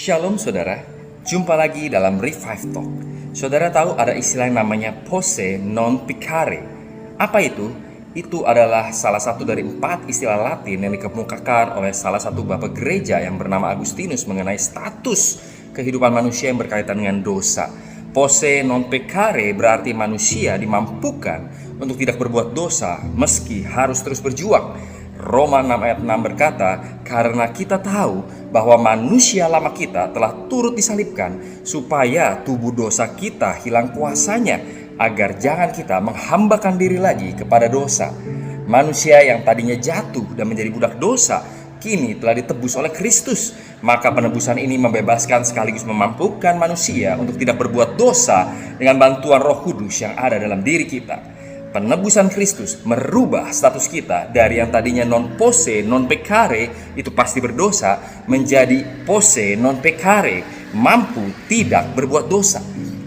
Shalom saudara, jumpa lagi dalam Revive Talk. Saudara tahu ada istilah yang namanya posse non picare. Apa itu? Itu adalah salah satu dari 4 istilah Latin yang dikemukakan oleh salah satu bapak gereja yang bernama Agustinus mengenai status kehidupan manusia yang berkaitan dengan dosa. Posse non pecare berarti manusia dimampukan untuk tidak berbuat dosa meski harus terus berjuang. Roma 6 ayat 6 berkata, karena kita tahu bahwa manusia lama kita telah turut disalibkan supaya tubuh dosa kita hilang kuasanya, agar jangan kita menghambakan diri lagi kepada dosa. Manusia yang tadinya jatuh dan menjadi budak dosa kini telah ditebus oleh Kristus. Maka penebusan ini membebaskan sekaligus memampukan manusia untuk tidak berbuat dosa dengan bantuan Roh Kudus yang ada dalam diri kita. Penebusan Kristus merubah status kita dari yang tadinya non posse non pecare, itu pasti berdosa, menjadi posse non pecare, mampu tidak berbuat dosa.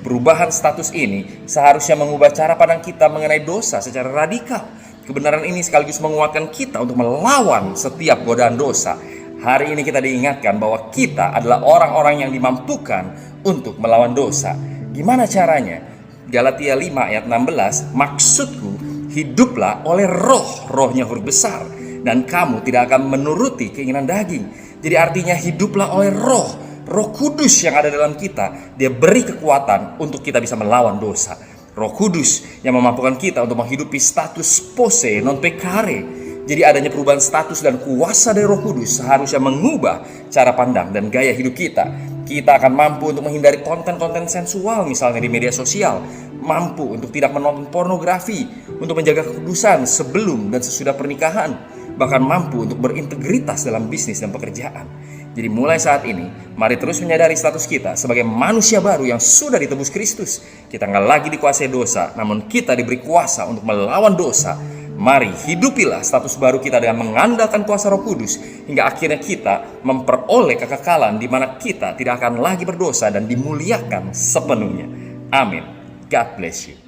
Perubahan status ini seharusnya mengubah cara pandang kita mengenai dosa secara radikal. Kebenaran ini sekaligus menguatkan kita untuk melawan setiap godaan dosa. Hari ini kita diingatkan bahwa kita adalah orang-orang yang dimampukan untuk melawan dosa. Gimana caranya? Galatia 5 ayat 16, maksudku hiduplah oleh roh, rohnya huruf besar, dan kamu tidak akan menuruti keinginan daging. Jadi artinya hiduplah oleh roh, Roh Kudus yang ada dalam kita. Dia beri kekuatan untuk kita bisa melawan dosa. Roh Kudus yang memampukan kita untuk menghidupi status posse non pecare. Jadi adanya perubahan status dan kuasa dari Roh Kudus seharusnya mengubah cara pandang dan gaya hidup kita. Kita akan mampu untuk menghindari konten-konten sensual misalnya di media sosial, mampu untuk tidak menonton pornografi, untuk menjaga kekudusan sebelum dan sesudah pernikahan, bahkan mampu untuk berintegritas dalam bisnis dan pekerjaan. Jadi mulai saat ini, mari terus menyadari status kita sebagai manusia baru yang sudah ditebus Kristus. Kita nggak lagi dikuasai dosa, namun kita diberi kuasa untuk melawan dosa. Mari hidupilah status baru kita dengan mengandalkan kuasa Roh Kudus hingga akhirnya kita memperoleh kekekalan di mana kita tidak akan lagi berdosa dan dimuliakan sepenuhnya. Amin. God bless you.